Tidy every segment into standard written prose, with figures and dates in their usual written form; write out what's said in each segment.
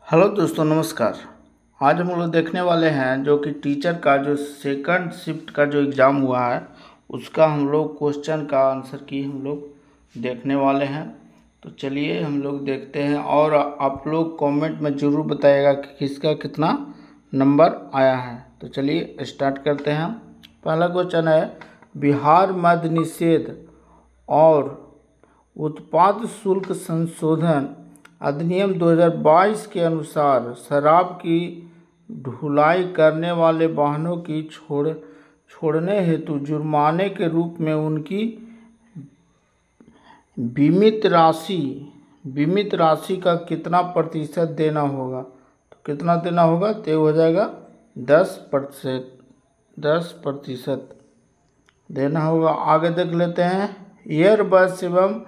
Hello दोस्तों, नमस्कार। आज हम लोग देखने वाले हैं जो कि टीचर का जो सेकंड शिफ्ट का जो एग्ज़ाम हुआ है उसका हम लोग क्वेश्चन का आंसर की हम लोग देखने वाले हैं। तो चलिए हम लोग देखते हैं और आप लोग कमेंट में ज़रूर बताइएगा कि किसका कितना नंबर आया है। तो चलिए स्टार्ट करते हैं। पहला क्वेश्चन है, बिहार मद निषेध और उत्पाद शुल्क संशोधन अधिनियम 2022 के अनुसार शराब की ढुलाई करने वाले वाहनों की छोड़ने हेतु जुर्माने के रूप में उनकी बीमित राशि का कितना प्रतिशत देना होगा। तो कितना देना होगा, तो हो जाएगा 10% देना होगा। आगे देख लेते हैं, एयरबस एवं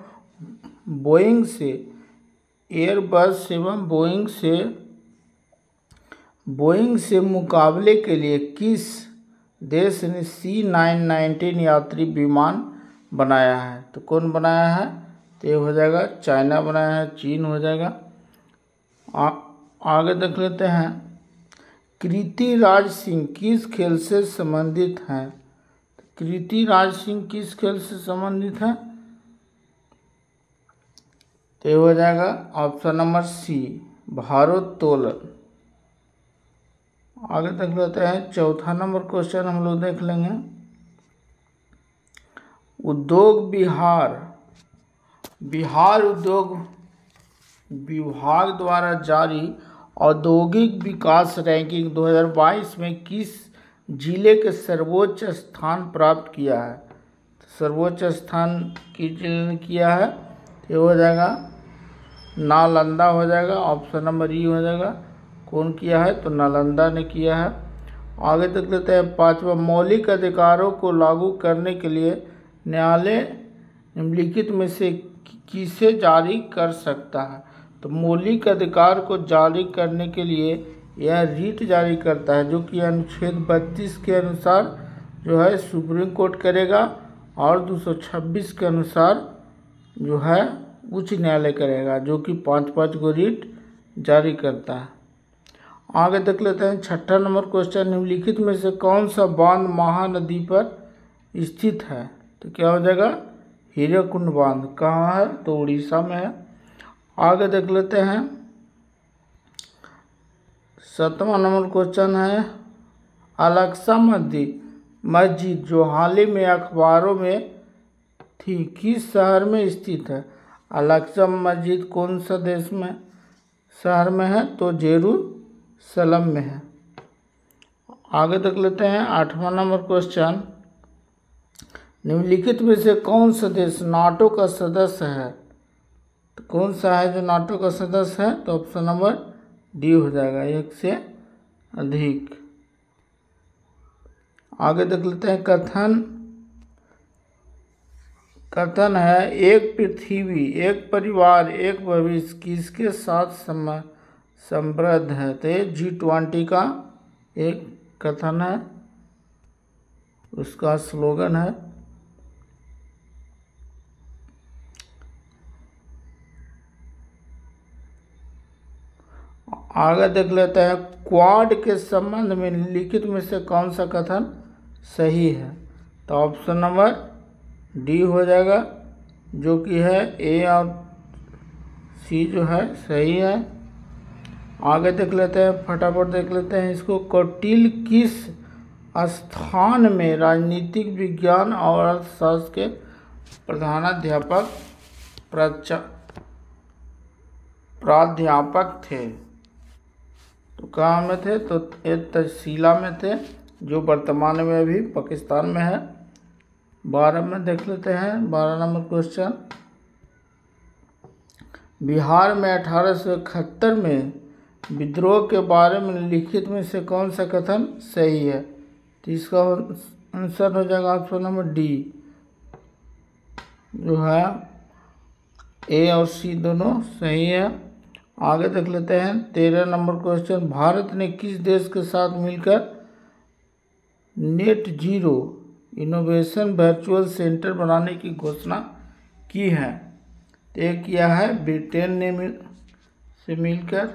बोइंग से मुकाबले के लिए किस देश ने C919 यात्री विमान बनाया है। तो कौन बनाया है, तो ये हो जाएगा चाइना बनाया है, चीन हो जाएगा। आगे देख लेते हैं, कृति राज सिंह किस खेल से संबंधित हैं। कृति राज सिंह किस खेल से संबंधित हैं, तो ये हो जाएगा ऑप्शन नंबर सी, भारोत्तोलन। आगे देख लेते हैं, चौथा नंबर क्वेश्चन हम लोग देख लेंगे। उद्योग बिहार उद्योग विभाग द्वारा जारी औद्योगिक विकास रैंकिंग 2022 में किस जिले के सर्वोच्च स्थान प्राप्त किया है। सर्वोच्च स्थान किस जिले ने किया है, तो ये हो जाएगा नालंदा हो जाएगा, ऑप्शन नंबर ई हो जाएगा। कौन किया है, तो नालंदा ने किया है। आगे देख लेते हैं, पांचवा, मौलिक अधिकारों को लागू करने के लिए न्यायालय निम्नलिखित में से किसे जारी कर सकता है। तो मौलिक अधिकार को जारी करने के लिए यह रीट जारी करता है, जो कि अनुच्छेद 32 के अनुसार जो है सुप्रीम कोर्ट करेगा और 226 के अनुसार जो है उच्च न्यायालय करेगा, जो कि 5-5 को रीट जारी करता है। आगे देख लेते हैं, छठा नंबर क्वेश्चन, निम्नलिखित में से कौन सा बांध महानदी पर स्थित है। तो क्या हो जाएगा, हीराकुंड बांध। कहाँ है, तो उड़ीसा में है। आगे देख लेते हैं, सातवां नंबर क्वेश्चन है, अल-अक्सा मस्जिद जो हाल ही में अखबारों में थी किस शहर में स्थित है। अल-अक्सा मस्जिद कौन सा देश में शहर में है, तो जेरूसलम में है। आगे देख लेते हैं, आठवां नंबर क्वेश्चन, निम्नलिखित में से कौन सा देश नाटो का सदस्य है। तो कौन सा है जो नाटो का सदस्य है, तो ऑप्शन नंबर डी हो जाएगा, एक से अधिक। आगे देख लेते हैं, कथन है, एक पृथ्वी एक परिवार एक भविष्य किसके साथ संबद्ध है। तो ये G20 का एक कथन है, उसका स्लोगन है। आगे देख लेते हैं, क्वाड के संबंध में निम्नलिखित में से कौन सा कथन सही है। तो ऑप्शन नंबर डी हो जाएगा, जो कि है ए और सी जो है सही है। आगे देख लेते हैं, फटाफट देख लेते हैं इसको, कौटिल्य किस स्थान में राजनीतिक विज्ञान और अर्थशास्त्र के प्राध्यापक थे। तो कहाँ में थे, तो ये तक्षशिला में थे, जो वर्तमान में अभी पाकिस्तान में है। 12 में देख लेते हैं, 12 नंबर क्वेश्चन, बिहार में 1871 में विद्रोह के बारे में लिखित में से कौन सा कथन सही है। तो इसका आंसर हो जाएगा ऑप्शन नंबर डी, जो है ए और सी दोनों सही है। आगे देख लेते हैं, 13 नंबर क्वेश्चन, भारत ने किस देश के साथ मिलकर net zero innovation virtual centre बनाने की घोषणा की है। तय किया है ब्रिटेन ने से मिलकर।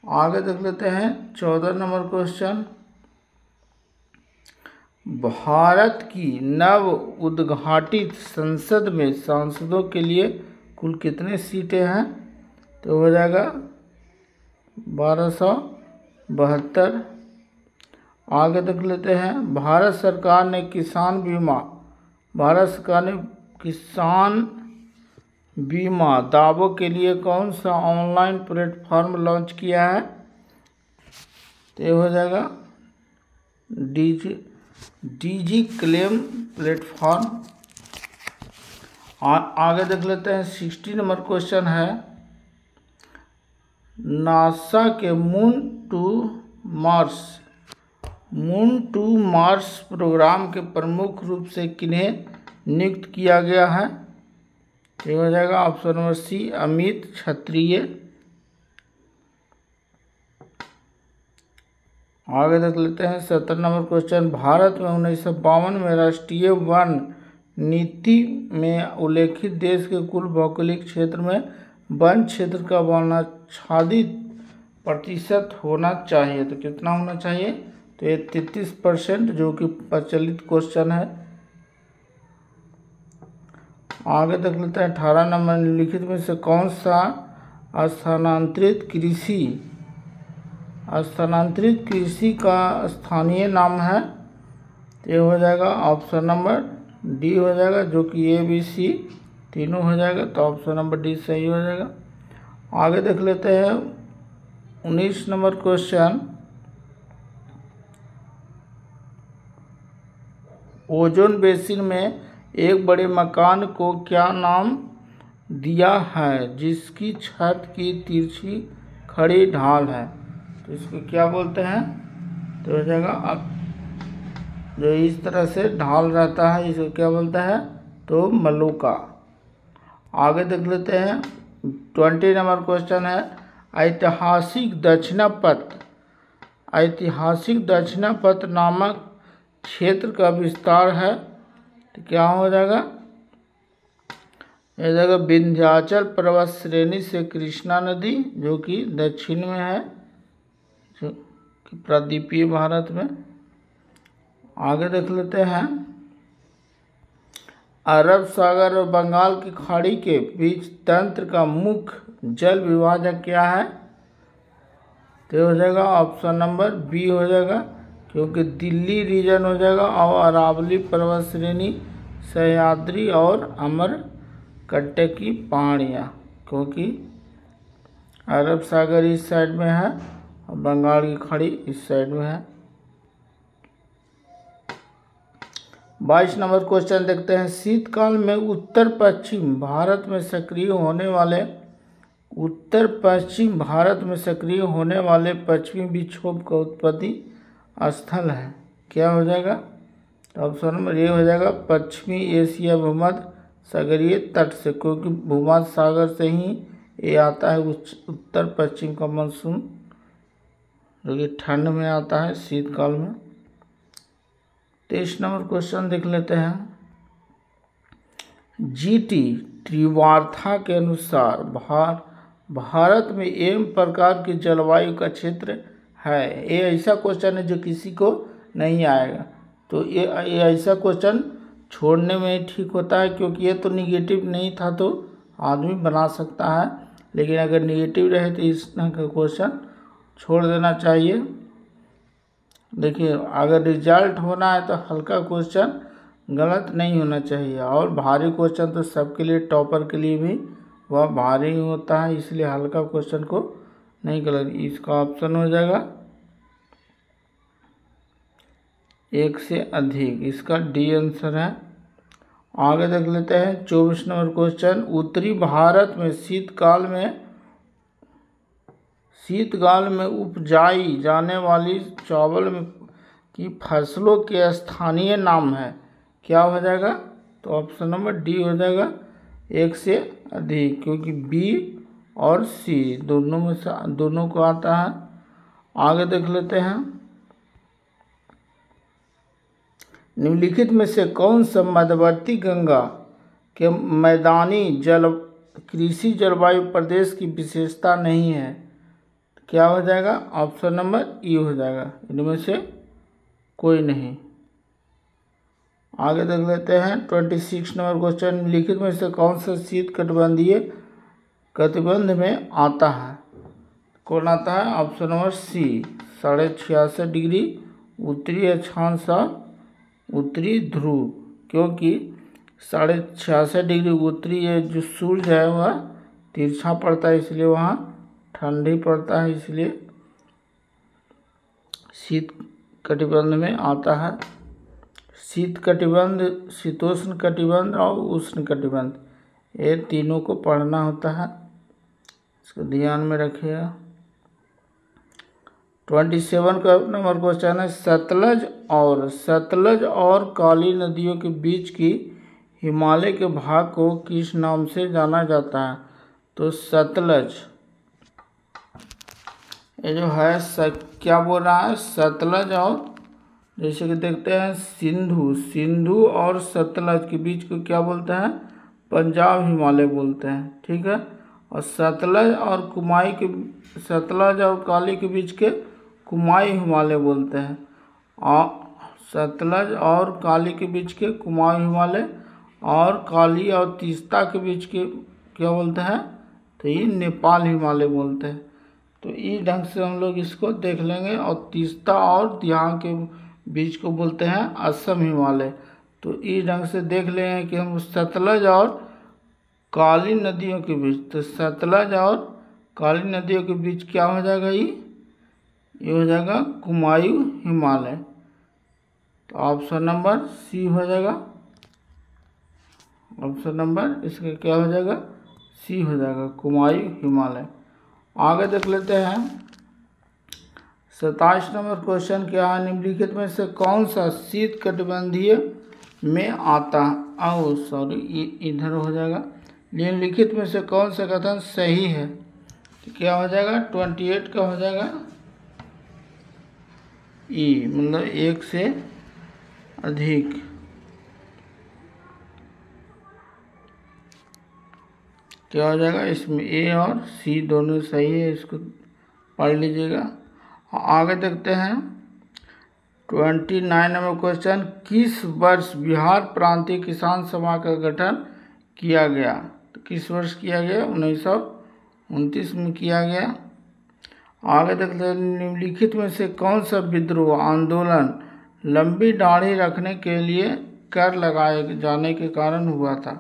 आगे देख लेते हैं 14 नंबर क्वेश्चन। भारत की नव उद्घाटित संसद में सांसदों के लिए कुल कितने सीटें हैं? तो हो जाएगा 1272। आगे देख लेते हैं भारत सरकार ने किसान बीमा दावों के लिए कौन सा ऑनलाइन प्लेटफॉर्म लॉन्च किया है? तो ये हो जाएगा डीजी क्लेम प्लेटफॉर्म। आगे देख लेते हैं 60 नंबर क्वेश्चन है। नासा के मून टू मार्स प्रोग्राम के प्रमुख रूप से किन्हें नियुक्त किया गया है? ये हो जाएगा ऑप्शन नंबर सी, अमित क्षत्रिय। आगे देख लेते हैं 70 नंबर क्वेश्चन। भारत में 1952 में राष्ट्रीय वन नीति में उल्लेखित देश के कुल भौगोलिक क्षेत्र में वन क्षेत्र का वर्णाच्छादित प्रतिशत होना चाहिए। तो कितना होना चाहिए? तो ये 33%, जो कि प्रचलित क्वेश्चन है। आगे देख लेते हैं 18 नंबर। निम्नलिखित में से कौन सा स्थानांतरित कृषि का स्थानीय नाम है? ये हो जाएगा ऑप्शन नंबर डी हो जाएगा, जो कि ए बी सी तीनों हो जाएगा। तो ऑप्शन नंबर डी सही हो जाएगा। आगे देख लेते हैं 19 नंबर क्वेश्चन। ओजोन बेसिन में एक बड़े मकान को क्या नाम दिया है जिसकी छत की तिरछी खड़ी ढाल है? तो इसको क्या बोलते हैं? तो हो जाएगा अब जो इस तरह से ढाल रहता है, इसको क्या बोलता है? तो मलुका। आगे देख लेते हैं 20 नंबर क्वेश्चन है। ऐतिहासिक दक्षिणापथ नामक क्षेत्र का विस्तार है। तो क्या हो जाएगा? यह जाएगा विंध्याचल पर्वत श्रेणी से कृष्णा नदी, जो कि दक्षिण में है, जो कि प्रायद्वीपीय भारत में। आगे देख लेते हैं अरब सागर और बंगाल की खाड़ी के बीच तंत्र का मुख्य जल विभाजक क्या है? तो हो जाएगा ऑप्शन नंबर बी हो जाएगा, क्योंकि दिल्ली रीजन हो जाएगा और अरावली पर्वत श्रेणी, सह्याद्री और अमरकंटक की पहाड़ियाँ, क्योंकि अरब सागर इस साइड में है और बंगाल की खाड़ी इस साइड में है। 22 नंबर क्वेश्चन देखते हैं। शीतकाल में उत्तर पश्चिम भारत में सक्रिय होने वाले पश्चिमी विक्षोभ का उत्पत्ति स्थल है। क्या हो जाएगा? ऑप्शन नंबर ए हो जाएगा पश्चिमी एशिया भूमध्य सागरीय तट से, क्योंकि भूमध्य सागर से ही ये आता है उत्तर पश्चिम का मानसून, जो कि ठंड में आता है शीतकाल में। 23 नंबर क्वेश्चन देख लेते हैं। जीटी त्रिवार्था के अनुसार भारत में एम प्रकार की जलवायु का क्षेत्र है। ये ऐसा क्वेश्चन है जो किसी को नहीं आएगा, तो ये ऐसा क्वेश्चन छोड़ने में ही ठीक होता है, क्योंकि ये तो निगेटिव नहीं था तो आदमी बना सकता है, लेकिन अगर निगेटिव रहे तो इस तरह का क्वेश्चन छोड़ देना चाहिए। देखिए, अगर रिजल्ट होना है तो हल्का क्वेश्चन गलत नहीं होना चाहिए, और भारी क्वेश्चन तो सबके लिए, टॉपर के लिए भी वह भारी ही होता है, इसलिए हल्का क्वेश्चन को नहीं गलत। इसका ऑप्शन हो जाएगा एक से अधिक, इसका डी आंसर है। आगे देख लेते हैं 24 नंबर क्वेश्चन। उत्तरी भारत में शीतकाल में उपजाई जाने वाली चावल की फसलों के स्थानीय नाम है। क्या हो जाएगा? तो ऑप्शन नंबर डी हो जाएगा एक से अधिक, क्योंकि बी और सी दोनों को आता है। आगे देख लेते हैं। निम्नलिखित में से कौन सा मध्यवर्ती गंगा के मैदानी कृषि जलवायु प्रदेश की विशेषता नहीं है? क्या हो जाएगा? ऑप्शन नंबर ई हो जाएगा, इनमें से कोई नहीं। आगे देख लेते हैं 26 नंबर क्वेश्चन, निम्नलिखित में से कौन सा शीतकटिबंधीय कटिबंध में आता है? कौन आता है? ऑप्शन नंबर सी, 66.5 डिग्री उत्तरी अक्षांश उत्तरी ध्रुव, क्योंकि 66.5 डिग्री उत्तरी ये जो सूर्य है वह तिरछा पड़ता है, इसलिए वहाँ ठंडी पड़ता है, इसलिए शीत कटिबंध में आता है। शीत कटिबंध, शीतोष्ण कटिबंध और उष्ण कटिबंध, ये तीनों को पढ़ना होता है, इसको ध्यान में रखिएगा। 27 का नंबर क्वेश्चन है, सतलज और काली नदियों के बीच की हिमालय के भाग को किस नाम से जाना जाता है? तो सतलज, ये जो है क्या बोल रहा है? सतलज और जैसे कि देखते हैं सिंधु और सतलज के बीच को क्या बोलते हैं? पंजाब हिमालय बोलते हैं, ठीक है। और सतलज और काली के बीच के कुमाई हिमालय बोलते हैं। और सतलज और काली के बीच के कुमाई हिमालय, और काली और तीस्ता के बीच के क्या बोलते हैं? तो ये नेपाल हिमालय बोलते हैं। तो इस ढंग से हम लोग इसको देख लेंगे। और तीस्ता और यहाँ के बीच को बोलते हैं असम हिमालय। तो इस ढंग से देख लेंगे कि हम सतलज और काली नदियों के बीच, तो सतलज और काली नदियों के बीच क्या हो जाएगा? ये हो जाएगा कुमायूं हिमालय। तो ऑप्शन नंबर सी हो जाएगा, ऑप्शन नंबर इसका क्या हो जाएगा? सी हो जाएगा, कुमायूं हिमालय। आगे देख लेते हैं 27 नंबर क्वेश्चन क्या है, निम्नलिखित में से कौन सा शीत कटिबंधीय में आता है? सॉरी, इधर हो जाएगा। निम्नलिखित में से कौन सा कथन सही है? तो क्या हो जाएगा? 28 का हो जाएगा ई, मतलब एक से अधिक। क्या हो जाएगा? इसमें ए और सी दोनों सही है, इसको पढ़ लीजिएगा। आगे देखते हैं 29 नंबर क्वेश्चन, किस वर्ष बिहार प्रांतीय किसान सभा का गठन किया गया? तो किस वर्ष किया गया? 1929 में किया गया। आगे देखते हैं निम्नलिखित में से कौन सा विद्रोह आंदोलन लंबी दाढ़ी रखने के लिए कर लगाए जाने के कारण हुआ था?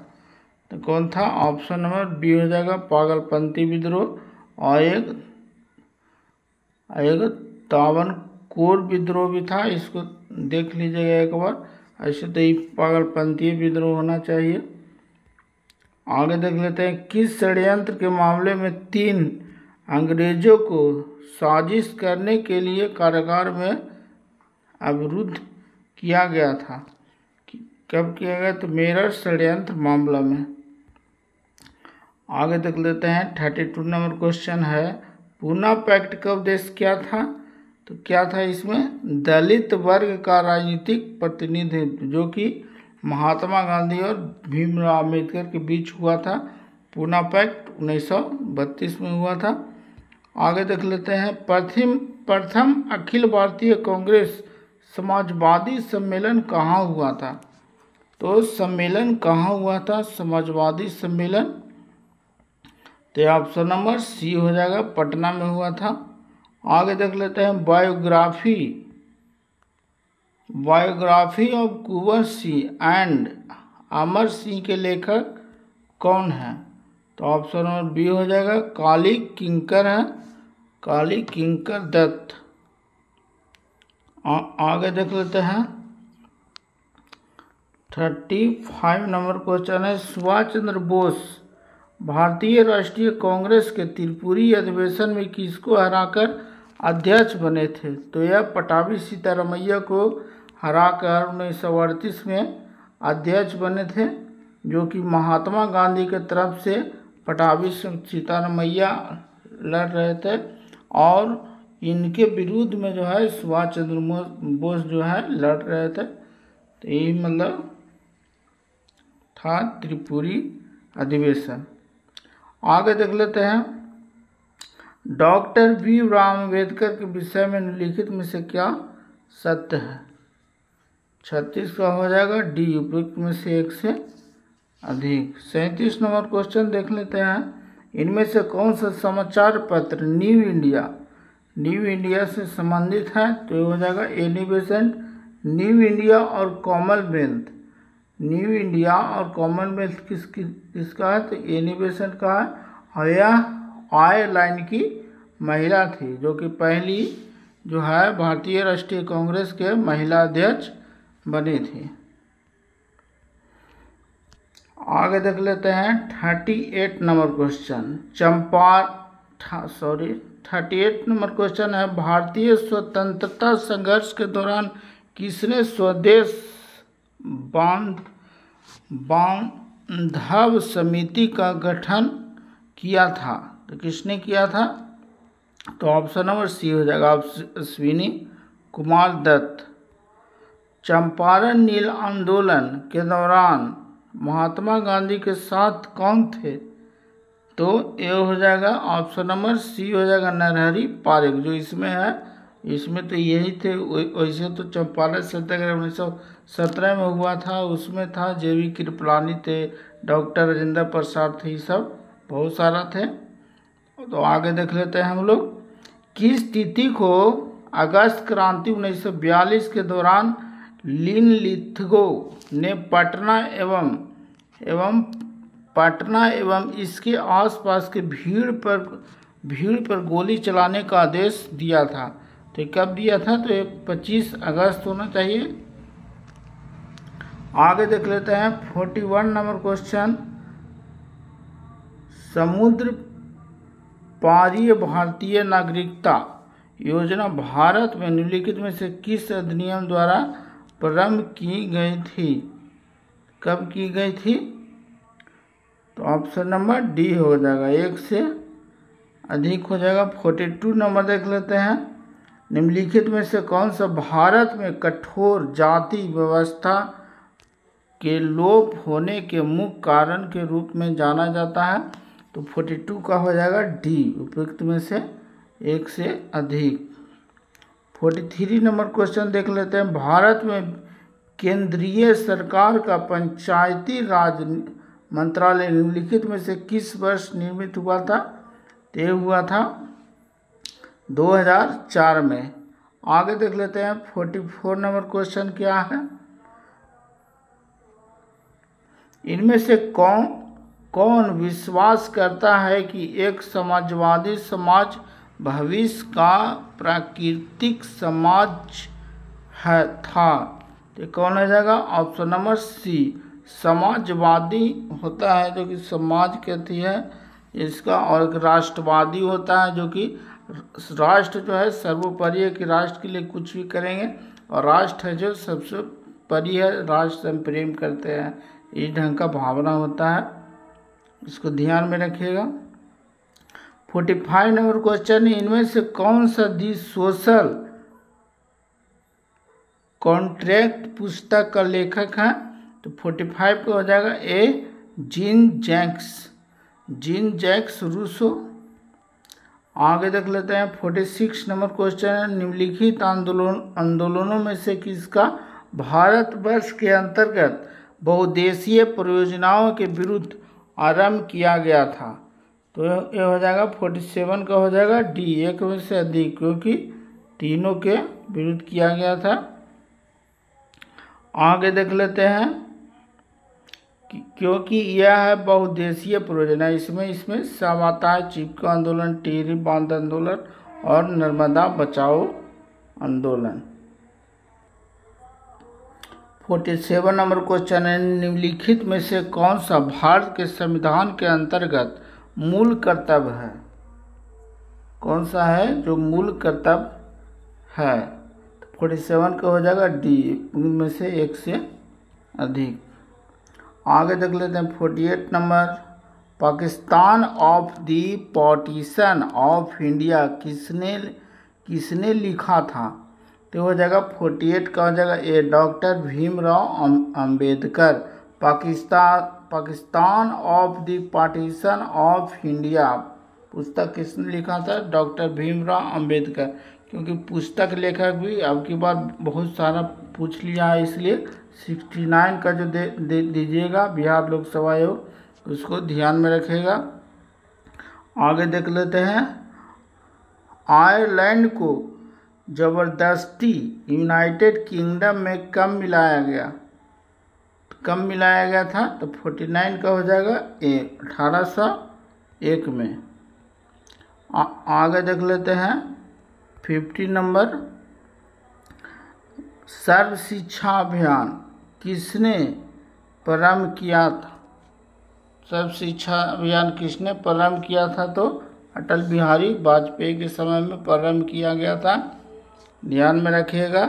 तो कौन था? ऑप्शन नंबर बी हो जाएगा, पागलपंथी विद्रोह। और एक तावनकोर विद्रोह भी था, इसको देख लीजिएगा एक बार। ऐसे तो ये पागलपंथी विद्रोह होना चाहिए। आगे देख लेते हैं, किस षड्यंत्र के मामले में 3 अंग्रेजों को साजिश करने के लिए कारागार में अवरुद्ध किया गया था? कब किया गया? तो मेरठ षड्यंत्र मामला में। आगे देख लेते हैं 32 नंबर क्वेश्चन है, पूना पैक्ट का उद्देश्य क्या था? तो क्या था इसमें? दलित वर्ग का राजनीतिक प्रतिनिधित्व, जो कि महात्मा गांधी और भीमराव अम्बेडकर के बीच हुआ था। पूना पैक्ट 1932 में हुआ था। आगे देख लेते हैं, प्रथम अखिल भारतीय कांग्रेस समाजवादी सम्मेलन कहाँ हुआ था? तो सम्मेलन कहाँ हुआ था? समाजवादी सम्मेलन, तो ऑप्शन नंबर सी हो जाएगा, पटना में हुआ था। आगे देख लेते हैं biography of Kunwar Singh and Amar Singh के लेखक कौन है? तो ऑप्शन नंबर बी हो जाएगा, काली किंकर है, काली किंकर दत्त। आगे देख लेते हैं 35 नंबर क्वेश्चन है, सुभाष चंद्र बोस भारतीय राष्ट्रीय कांग्रेस के त्रिपुरी अधिवेशन में किसको हराकर अध्यक्ष बने थे? तो यह पटाभी सीतारामैया को हराकर 1938 में अध्यक्ष बने थे, जो कि महात्मा गांधी के तरफ से पटाभी सीतारामैया लड़ रहे थे, और इनके विरुद्ध में जो है सुभाष चंद्र बोस जो है लड़ रहे थे। तो ये मतलब था त्रिपुरी अधिवेशन। आगे देख लेते हैं डॉक्टर भीमराव अम्बेडकर के विषय में निम्नलिखित में से क्या सत्य है? 36 का हो जाएगा डी, उपयुक्त में से एक से अधिक। 37 नंबर क्वेश्चन देख लेते हैं। इनमें से कौन सा समाचार पत्र न्यू इंडिया से संबंधित है? तो ये हो जाएगा एनी बेसेंट। न्यू इंडिया और कॉमनवेल्थ, न्यू इंडिया और कॉमनवेल्थ किसका है? तो एनी बेसेंट का है। और यह आयरलैंड की महिला थी जो कि पहली जो है भारतीय राष्ट्रीय कांग्रेस के महिला अध्यक्ष बनी थी। आगे देख लेते हैं 38 नंबर क्वेश्चन। 38 नंबर क्वेश्चन है, भारतीय स्वतंत्रता संघर्ष के दौरान किसने स्वदेश बांधव समिति का गठन किया था? तो किसने किया था? तो ऑप्शन नंबर सी हो जाएगा, अश्विनी कुमार दत्त। चंपारण नील आंदोलन के दौरान महात्मा गांधी के साथ कौन थे? तो ये हो जाएगा ऑप्शन नंबर सी हो जाएगा, नरहरि पारेख। जो इसमें है, इसमें तो यही थे। वैसे तो चंपारण सत्याग्रह 1917 में हुआ था, उसमें था JV कृपलानी थे, डॉक्टर राजेंद्र प्रसाद थे, ये सब बहुत सारा थे। तो आगे देख लेते हैं हम लोग। किस तिथि को अगस्त क्रांति 1942 के दौरान लिन लिथगो ने पटना एवं इसके आसपास के भीड़ पर गोली चलाने का आदेश दिया था? तो ये कब दिया था? तो ये 25 अगस्त होना चाहिए। आगे देख लेते हैं 41 नंबर क्वेश्चन। समुद्र पारीय भारतीय नागरिकता योजना भारत में निम्नलिखित में से किस अधिनियम द्वारा प्रारंभ की गई थी? कब की गई थी? तो ऑप्शन नंबर डी हो जाएगा, एक से अधिक हो जाएगा। 42 नंबर देख लेते हैं। निम्नलिखित में से कौन सा भारत में कठोर जाति व्यवस्था के लोप होने के मुख्य कारण के रूप में जाना जाता है? तो 42 का हो जाएगा डी, उपयुक्त में से एक से अधिक। 43 नंबर क्वेश्चन देख लेते हैं। भारत में केंद्रीय सरकार का पंचायती राज मंत्रालय निम्नलिखित में से किस वर्ष निर्मित हुआ था? तय हुआ था 2004 में। आगे देख लेते हैं 44 नंबर क्वेश्चन क्या है। इनमें से कौन विश्वास करता है कि एक समाजवादी समाज भविष्य का प्राकृतिक समाज था? तो कौन हो जाएगा? ऑप्शन नंबर सी, समाजवादी होता है जो कि समाज कहती है इसका, और एक राष्ट्रवादी होता है जो कि राष्ट्र जो है सर्वोपरि है कि राष्ट्र के लिए कुछ भी करेंगे, और राष्ट्र है जो सबसे परि है, राष्ट्र से हम प्रेम करते हैं, इस ढंग का भावना होता है। इसको ध्यान में रखिएगा। 45 नंबर क्वेश्चन है। इनमें से कौन सा दी सोशल कॉन्ट्रैक्ट पुस्तक का लेखक है? तो 45 का हो जाएगा ए, जीन जैक्स रूसो। आगे देख लेते हैं 46 नंबर क्वेश्चन है। निम्नलिखित आंदोलनों में से किसका भारतवर्ष के अंतर्गत बहुउद्देशीय परियोजनाओं के विरुद्ध आरंभ किया गया था? तो ये हो जाएगा 47 का हो जाएगा डी, एक में से अधिक, क्योंकि तीनों के विरुद्ध किया गया था। आगे देख लेते हैं क्योंकि यह है बहुउद्देशीय परियोजना, इसमें सब आता है, चिपको आंदोलन, टिहरी बांध आंदोलन और नर्मदा बचाओ आंदोलन। 47 नंबर क्वेश्चन है। निम्नलिखित में से कौन सा भारत के संविधान के अंतर्गत मूल कर्तव्य है? कौन सा है जो मूल कर्तव्य है? 47 का हो जाएगा डी, उनमें से एक से अधिक। आगे देख लेते हैं 48 number. Pakistan or the partition of India किसने लिखा था? तो हो जाएगा 48 का हो जाएगा A, doctor Bhimrao Ambedkar. Pakistan or the partition of India पुस्तक किसने लिखा था? डॉक्टर भीमराव अंबेडकर। क्योंकि पुस्तक लेखक भी अब की बार बहुत सारा पूछ लिया है, इसलिए 69 का जो दीजिएगा बिहार लोकसभा आयोग, उसको ध्यान में रखेगा। आगे देख लेते हैं। आयरलैंड को ज़बरदस्ती यूनाइटेड किंगडम में कब मिलाया गया? कब मिलाया गया था? तो 49 का हो जाएगा 1801 में। आगे देख लेते हैं 50 नंबर। सर्व शिक्षा अभियान किसने प्रारंभ किया था? सर्व शिक्षा अभियान किसने प्रारंभ किया था? तो अटल बिहारी वाजपेयी के समय में प्रारंभ किया गया था, ध्यान में रखिएगा।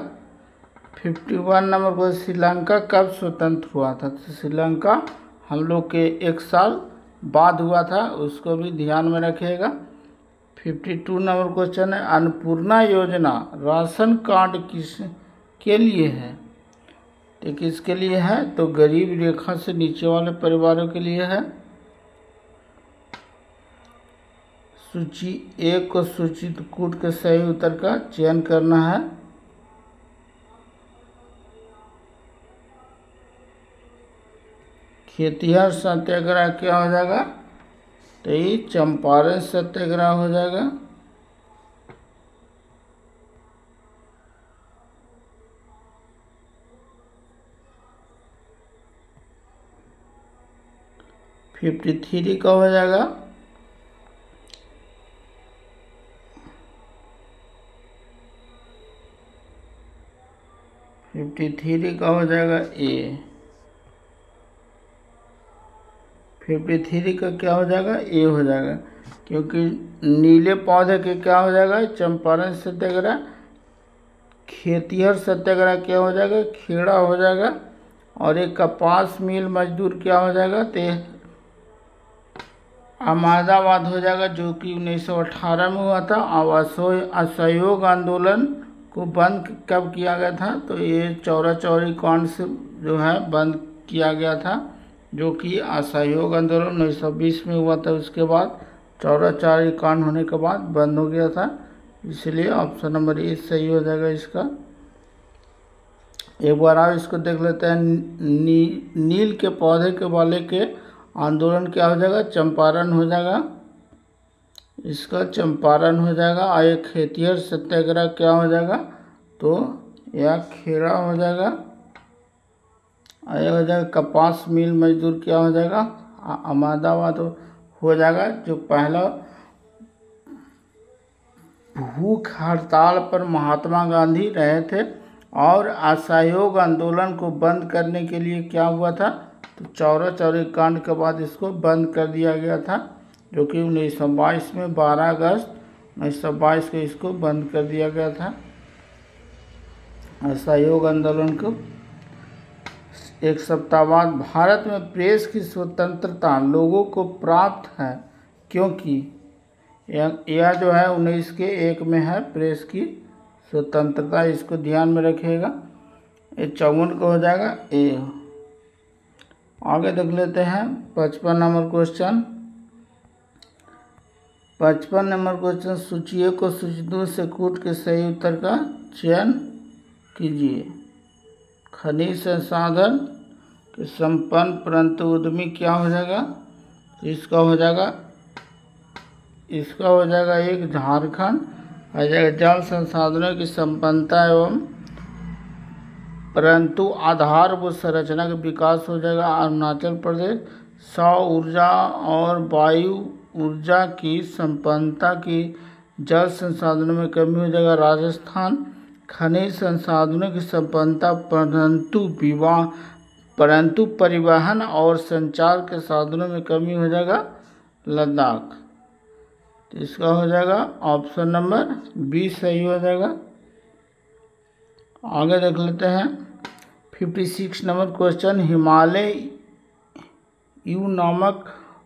51 नंबर को श्रीलंका कब स्वतंत्र हुआ था? तो श्रीलंका हम लोग के 1 साल बाद हुआ था, उसको भी ध्यान में रखिएगा। 52 नंबर क्वेश्चन है, अन्नपूर्णा योजना राशन कार्ड किस के लिए है? तो किसके लिए है? तो गरीब रेखा से नीचे वाले परिवारों के लिए है। सूची 1 को सूचित कूट के सही उत्तर का चयन करना है। खेतिहर सत्याग्रह क्या हो जाएगा? तो ये चंपारण सत्याग्रह हो जाएगा। फिफ्टी 53 का हो जाएगा 53 का हो जाएगा ए। 53 का क्या हो जाएगा? ए हो जाएगा, क्योंकि नीले पौधे के क्या हो जाएगा? चंपारण सत्याग्रह। खेतिहर सत्याग्रह क्या हो जाएगा? खेड़ा हो जाएगा। और एक कपास मिल मजदूर क्या हो जाएगा? तो अहमदाबाद हो जाएगा, जो कि 1918 में हुआ था। असहयोग आंदोलन को बंद कब किया गया था? तो ये चौरा चौरी कांड से जो है बंद किया गया था, जो कि असहयोग आंदोलन 1920 में हुआ था। उसके बाद चौरा चौरी कांड होने के बाद बंद हो गया था, इसलिए ऑप्शन नंबर ए सही हो जाएगा इसका। एक बार आप इसको देख लेते हैं। नील के पौधे के वाले के आंदोलन क्या हो जाएगा? चंपारण हो जाएगा, इसका चंपारण हो जाएगा। और एक खेतिहर सत्याग्रह क्या हो जाएगा? तो यह खेड़ा हो जाएगा। और यह हो जाएगा कपास मिल मजदूर क्या हो जाएगा? अहमदाबाद हो जाएगा। जो पहला भूख हड़ताल पर महात्मा गांधी रहे थे और असहयोग आंदोलन को बंद करने के लिए क्या हुआ था? तो चौरा चौरी कांड के बाद इसको बंद कर दिया गया था, जो कि 1922 में 12 अगस्त 1922 को इसको बंद कर दिया गया था। असहयोग आंदोलन को एक सप्ताह बाद भारत में प्रेस की स्वतंत्रता लोगों को प्राप्त है, क्योंकि यह जो है 19 के 1 में है प्रेस की स्वतंत्रता, इसको ध्यान में रखिएगा। ये 54 को हो जाएगा ए। आगे देख लेते हैं 55 नंबर क्वेश्चन। 55 नंबर क्वेश्चन, सूची को सूची 2 से कूट के सही उत्तर का चयन कीजिए। खनिज संसाधन के संपन्न परंतु उद्यमी क्या हो जाएगा? तो इसका हो जाएगा एक झारखंड। आ जाएगा जल संसाधनों की संपन्नता एवं परंतु आधारभूत संरचना का विकास हो जाएगा अरुणाचल प्रदेश। सौर ऊर्जा और वायु ऊर्जा की संपन्नता की जल संसाधनों में कमी हो जाएगा राजस्थान। खनिज संसाधनों की संपन्नता परंतु परिवहन और संचार के साधनों में कमी हो जाएगा लद्दाख। तो इसका हो जाएगा ऑप्शन नंबर बी सही हो जाएगा। आगे देख लेते हैं 56 नंबर क्वेश्चन, हिमालय यू नामक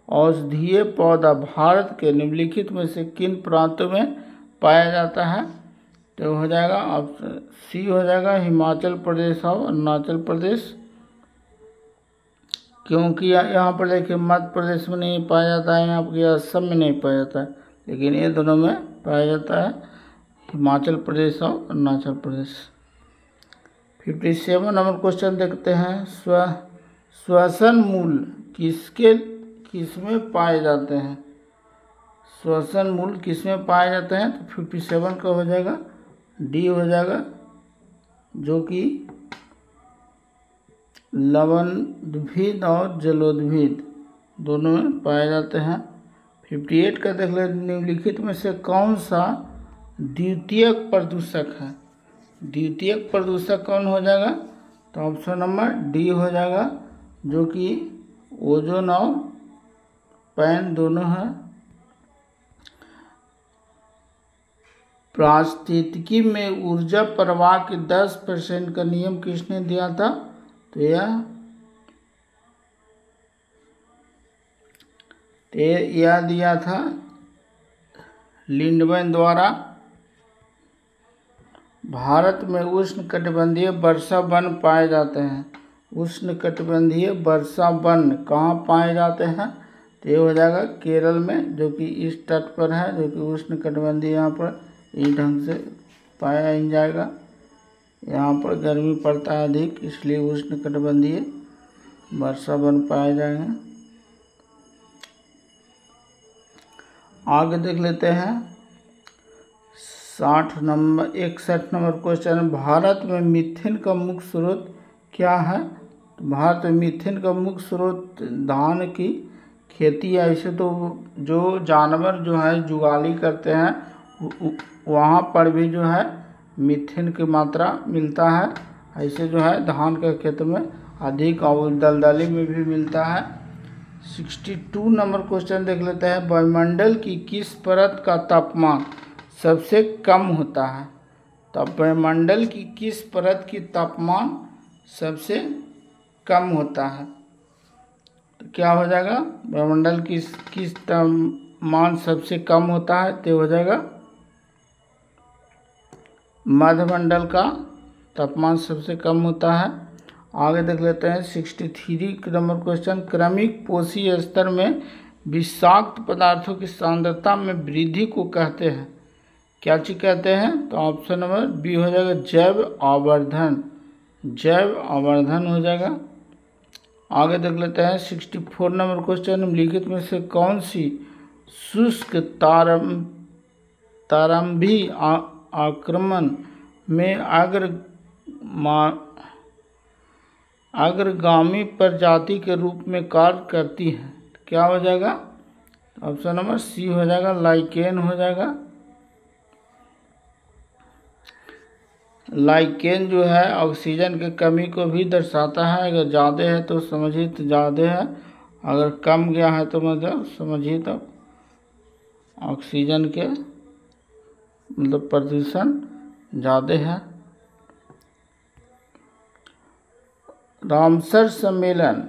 औषधीय पौधा भारत के निम्नलिखित में से किन प्रांतों में पाया जाता है? तो हो जाएगा ऑप्शन सी हो जाएगा हिमाचल प्रदेश और अरुणाचल प्रदेश, क्योंकि यहाँ पर देखिए मध्य प्रदेश में नहीं पाया जाता है, यहाँ पर असम में नहीं पाया जाता है, लेकिन ये दोनों में पाया जाता है, हिमाचल प्रदेश और अरुणाचल प्रदेश। 57 नंबर क्वेश्चन देखते हैं, श्वसन मूल किसमें पाए जाते हैं? श्वसन मूल किसमें पाए जाते हैं? तो 57 का हो जाएगा डी हो जाएगा, जो कि लवणोद्भिद और जलोद्भिद दोनों में पाए जाते हैं। 58 का देख ले, निम्नलिखित में से कौन सा द्वितीयक प्रदूषक है? द्वितीयक प्रदूषक कौन हो जाएगा? तो ऑप्शन नंबर डी हो जाएगा, जो कि ओजोन और पैन दोनों है। पारिस्थितिकी में ऊर्जा प्रवाह के 10% का नियम किसने दिया था? तो यह दिया था लिंडमैन द्वारा। भारत में उष्णकटिबंधीय वर्षा वन पाए जाते हैं। उष्णकटिबंधीय वर्षा वन कहाँ पाए जाते हैं? तो ये हो जाएगा केरल में, जो कि इस तट पर है, जो कि उष्णकटिबंधीय यहाँ पर इस ढंग से पाया ही जाएगा। यहाँ पर गर्मी पड़ता है अधिक, इसलिए उष्णकटिबंधीय वर्षा वन पाए जाएंगे। आगे देख लेते हैं 61 नंबर क्वेश्चन, भारत में मीथेन का मुख्य स्रोत क्या है? तो भारत में मीथेन का मुख्य स्रोत धान की खेती है। ऐसे तो जो जानवर जो है जुगाली करते हैं वहाँ पर भी जो है मीथेन की मात्रा मिलता है। ऐसे जो है धान के खेत में अधिक और दलदली में भी मिलता है। 62 नंबर क्वेश्चन देख लेते हैं, वायुमंडल की किस परत का तापमान सबसे कम होता है? तो वायुमंडल की किस परत की तापमान सबसे कम होता है? तो क्या हो जाएगा? वायुमंडल की किस तापमान सबसे कम होता है? तो हो जाएगा मध्यमंडल का तापमान सबसे कम होता है। आगे देख लेते हैं 63 नंबर क्वेश्चन, क्रमिक पोषी स्तर में विषाक्त पदार्थों की सांद्रता में वृद्धि को कहते हैं, क्या चीज कहते हैं? तो ऑप्शन नंबर बी हो जाएगा जैव आवर्धन। जैव आवर्धन हो जाएगा। आगे देख लेते हैं 64 नंबर क्वेश्चन, निम्नलिखित में से कौन सी शुष्क तारंभी आक्रमण में अग्रगामी प्रजाति के रूप में कार्य करती है? क्या हो जाएगा? ऑप्शन नंबर सी हो जाएगा, लाइकेन हो जाएगा। लाइकेन जो है ऑक्सीजन की कमी को भी दर्शाता है। अगर ज़्यादा है तो समझिए तो ज़्यादा है, अगर कम गया है तो मतलब समझिए तो ऑक्सीजन के मतलब प्रदूषण ज़्यादा है। रामसर सम्मेलन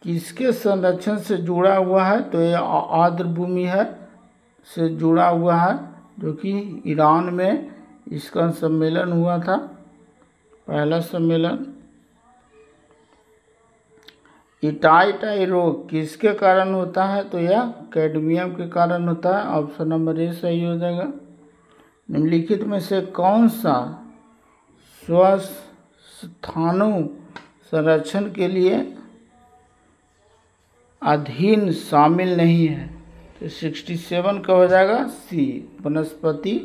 किसके संरक्षण से जुड़ा हुआ है? तो ये आर्द्र भूमि है से जुड़ा हुआ है, जो कि ईरान में इसका सम्मेलन हुआ था, पहला सम्मेलन। इटाई रोग किसके कारण होता है? तो यह कैडमियम के कारण होता है। ऑप्शन नंबर ए सही हो जाएगा। निम्नलिखित में से कौन सा स्वस्थानु संरक्षण के लिए अधीन शामिल नहीं है? तो 67 का हो जाएगा सी, वनस्पति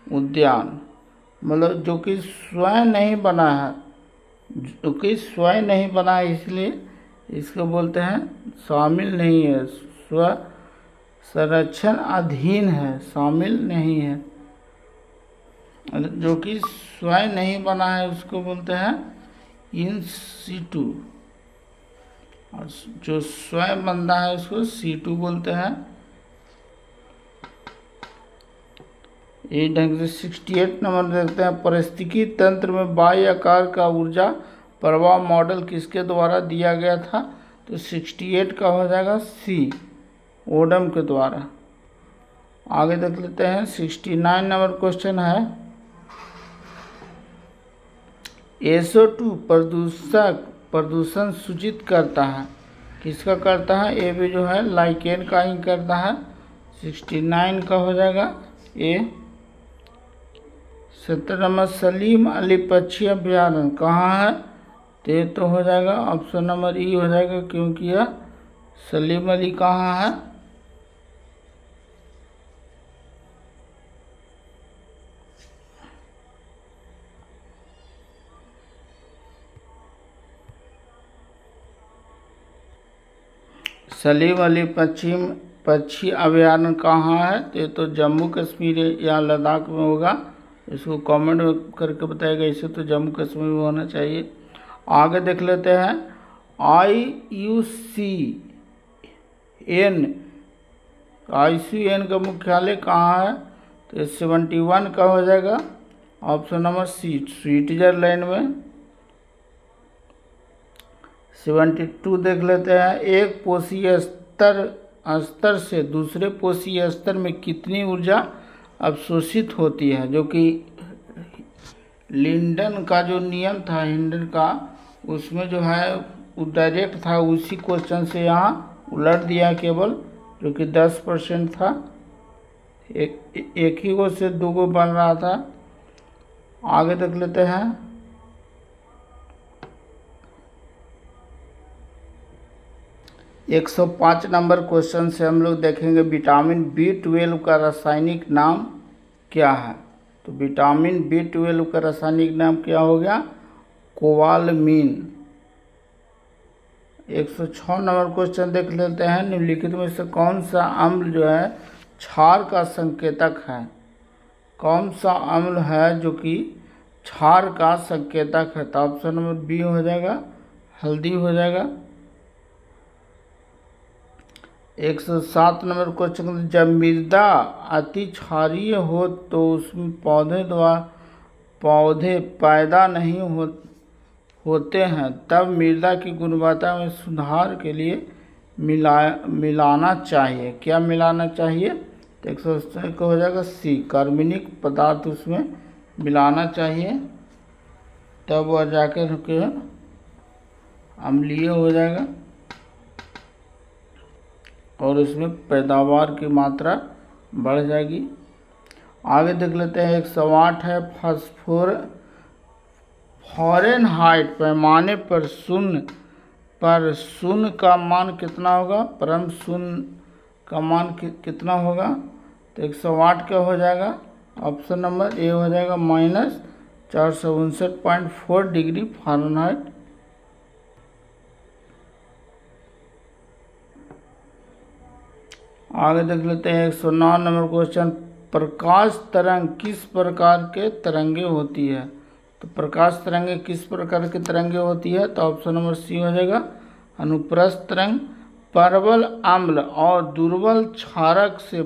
उद्यान। मतलब जो कि स्वयं नहीं बना है, जो कि स्वयं नहीं बना है, इसलिए इसको बोलते हैं शामिल नहीं है, स्व संरक्षण अधीन है, शामिल नहीं है। जो कि स्वयं नहीं बना है उसको बोलते हैं इन सीटू, और जो स्वयं बंदा है उसको सीटू बोलते हैं। एक ढंग से 68 नंबर देखते हैं, पारिस्थितिकी तंत्र में बाह्य आकार का ऊर्जा प्रवाह मॉडल किसके द्वारा दिया गया था? तो 68 का हो जाएगा सी, ओडम के द्वारा। आगे देख लेते हैं 69 नंबर क्वेश्चन है, SO2 प्रदूषण सूचित करता है, किसका करता है? ये भी जो है लाइकेन का ही करता है। 69 का हो जाएगा ए। 70 नंबर सलीम अली पक्षी अभ्यारण्य कहाँ है, तो ये तो हो जाएगा ऑप्शन नंबर ई हो जाएगा, क्योंकि यह सलीम अली कहाँ है, सलीम अली पक्षी अभ्यारण्य कहाँ है, तो ये तो जम्मू कश्मीर या लद्दाख में होगा। इसको कमेंट में करके बताएगा, इसे तो जम्मू कश्मीर में होना चाहिए। आगे देख लेते हैं IUCN का मुख्यालय कहाँ है, तो 71 का हो जाएगा ऑप्शन नंबर सी, स्विट्जरलैंड में। 72 देख लेते हैं, एक पोषीय स्तर से दूसरे पोषीय स्तर में कितनी ऊर्जा अवशोषित होती है, जो कि लिंडन का जो नियम था हिंडन का, उसमें जो है वो डायरेक्ट था, उसी क्वेश्चन से यहाँ उलट दिया केवल, जो कि 10% था, एक ही को से 2 को बन रहा था। आगे देख लेते हैं 105 नंबर क्वेश्चन से हम लोग देखेंगे विटामिन B12 का रासायनिक नाम क्या है, तो विटामिन B12 का रासायनिक नाम क्या हो गया, कोबालमिन। 106 नंबर क्वेश्चन देख लेते हैं, निम्नलिखित में से कौन सा अम्ल जो है क्षार का संकेतक है, कौन सा अम्ल है जो कि क्षार का संकेतक है, तो ऑप्शन नंबर बी हो जाएगा, हल्दी हो जाएगा। 107 नंबर क्वेश्चन, जब मृदा अति क्षारीय हो तो उसमें पौधे पैदा नहीं होते हैं, तब मृदा की गुणवत्ता में सुधार के लिए मिलाना चाहिए, क्या मिलाना चाहिए, तो 107 को हो जाएगा सी, कार्बनिक पदार्थ उसमें मिलाना चाहिए, तब वह जाकर के अम्लीय हो जाएगा और उसमें पैदावार की मात्रा बढ़ जाएगी। आगे देख लेते हैं 108 है, फ़ारेनहाइट पैमाने पर शून्य का मान कितना होगा, परम शून्य का मान कितना होगा, तो 108 का हो जाएगा ऑप्शन नंबर ए हो जाएगा, -459.4 डिग्री फ़ारेनहाइट। आगे देख लेते हैं 109 नंबर क्वेश्चन, प्रकाश तरंग किस प्रकार के तरंगे होती है, तो प्रकाश तरंगे किस प्रकार की तरंगे होती है, तो ऑप्शन नंबर सी हो जाएगा, अनुप्रस्थ तरंग। प्रबल अम्ल और दुर्बल क्षारक से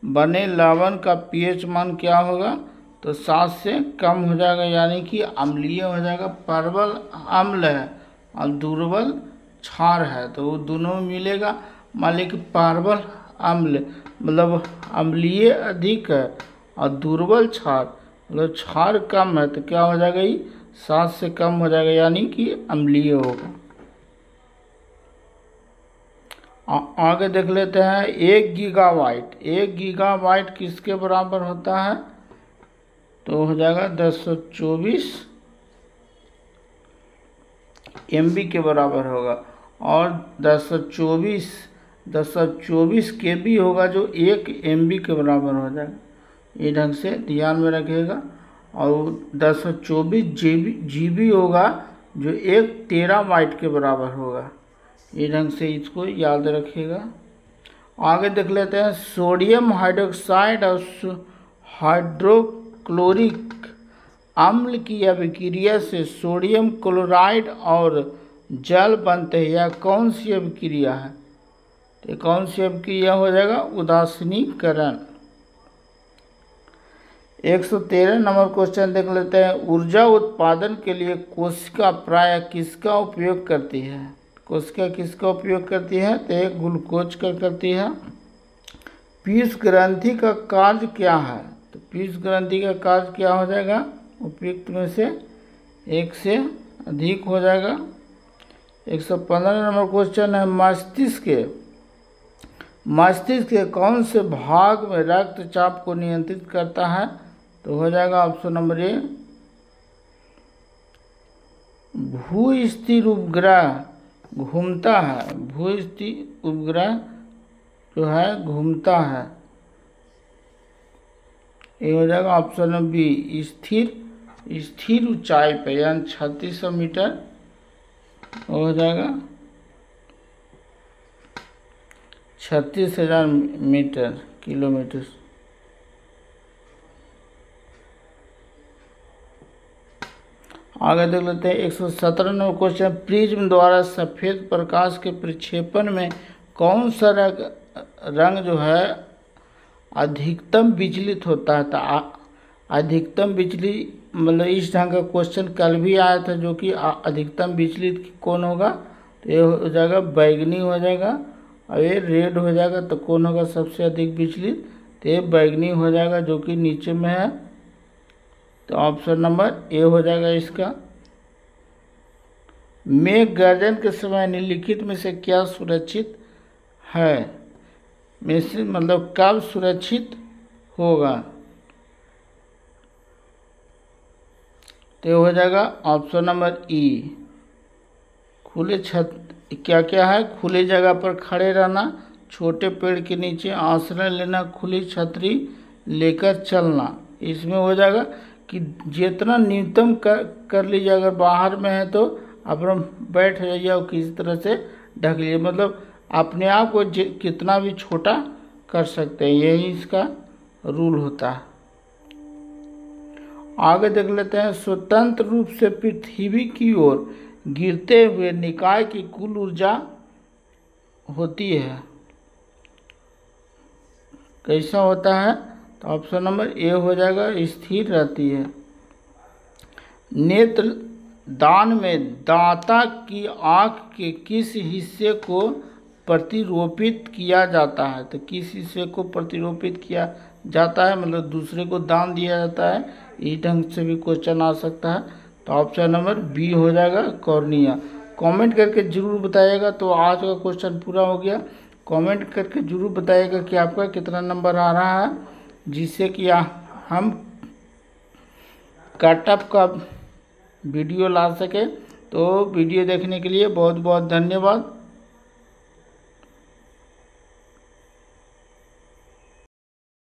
बने लवण का pH मान क्या होगा, तो 7 से कम हो जाएगा, यानी कि अम्लीय हो जाएगा। प्रबल अम्ल है और दुर्बल क्षार है, तो वो दोनों में मिलेगा। मान लीजिए कि प्रबल अम्ल मतलब अम्लीय अधिक है और दुर्बल क्षार मतलब क्षार कम है, तो क्या हो जाएगा, ये 7 से कम हो जाएगा, यानी कि अम्लीय होगा। आगे देख लेते हैं 1 गीगाबाइट किसके बराबर होता है, तो हो जाएगा 1024 MB के बराबर होगा, और 1024 KB होगा जो 1 MB के बराबर हो जाएगा, ये ढंग से ध्यान में रखिएगा। और 1024 GB होगा जो 1 टेराबाइट के बराबर होगा, ये ढंग से इसको याद रखिएगा। आगे देख लेते हैं सोडियम हाइड्रोक्साइड और हाइड्रोक्लोरिक अम्ल की अभिक्रिया से सोडियम क्लोराइड और जल बनते हैं, यह कौन सी अभिक्रिया है, तो कौन सी अभिक्रिया हो जाएगा, उदासीनीकरण। 113 नंबर क्वेश्चन देख लेते हैं, ऊर्जा उत्पादन के लिए कोशिका प्रायः किसका उपयोग करती है, कोशिका किसका उपयोग करती है, तो एक ग्लूकोज का करती है। पीयूष ग्रंथि का कार्य क्या है, तो पीयूष ग्रंथि का कार्य क्या हो जाएगा, उपयुक्त में से एक से अधिक हो जाएगा। 115 नंबर क्वेश्चन है, मस्तिष्क के कौन से भाग में रक्तचाप को नियंत्रित करता है? तो हो जाएगा ऑप्शन नंबर ए, भूस्थिर उपग्रह घूमता है, भूस्थिर उपग्रह जो है घूमता है। ये हो जाएगा ऑप्शन नंबर बी, स्थिर ऊंचाई पे, यानी 3600 मीटर हो जाएगा 36,000 मीटर किलोमीटर। आगे देख लेते हैं 117 नंबर क्वेश्चन, प्रिज्म द्वारा सफेद प्रकाश के प्रक्षेपण में कौन सा रंग जो है अधिकतम विचलित होता है? तो अधिकतम विचली मतलब इस ढंग का क्वेश्चन कल भी आया था, जो कि अधिकतम विचलित कौन होगा? तो ये हो जाएगा बैगनी हो जाएगा, और ये रेड हो जाएगा। तो कौन होगा सबसे अधिक विचलित? तो ये बैगनी हो जाएगा, जो कि नीचे में है। तो ऑप्शन नंबर ए हो जाएगा इसका। मेघ गर्जन के समय निम्नलिखित में से क्या सुरक्षित है? में से मतलब कब सुरक्षित होगा? तो हो जाएगा ऑप्शन नंबर ई, खुले छत क्या क्या है? खुली जगह पर खड़े रहना, छोटे पेड़ के नीचे आश्रय लेना, खुली छतरी लेकर चलना। इसमें हो जाएगा कि जितना न्यूनतम कर लीजिए, अगर बाहर में है तो अपना बैठ जाइए और किसी तरह से ढक लीजिए, मतलब अपने आप को कितना भी छोटा कर सकते हैं, यही इसका रूल होता है। आगे देख लेते हैं, स्वतंत्र रूप से पृथ्वी की ओर गिरते हुए निकाय की कुल ऊर्जा होती है, कैसा होता है? तो ऑप्शन नंबर ए हो जाएगा, स्थिर रहती है। नेत्र दान में दाता की आँख के किस हिस्से को प्रतिरोपित किया जाता है? तो किस हिस्से को प्रतिरोपित किया जाता है, मतलब दूसरे को दान दिया जाता है, इस ढंग से भी क्वेश्चन आ सकता है। तो ऑप्शन नंबर बी हो जाएगा, कॉर्निया। कमेंट करके जरूर बताइएगा। तो आज का क्वेश्चन पूरा हो गया। कमेंट करके जरूर बताइएगा कि आपका कितना नंबर आ रहा है, जिससे कि हम कटअप का वीडियो ला सके। तो वीडियो देखने के लिए बहुत बहुत धन्यवाद।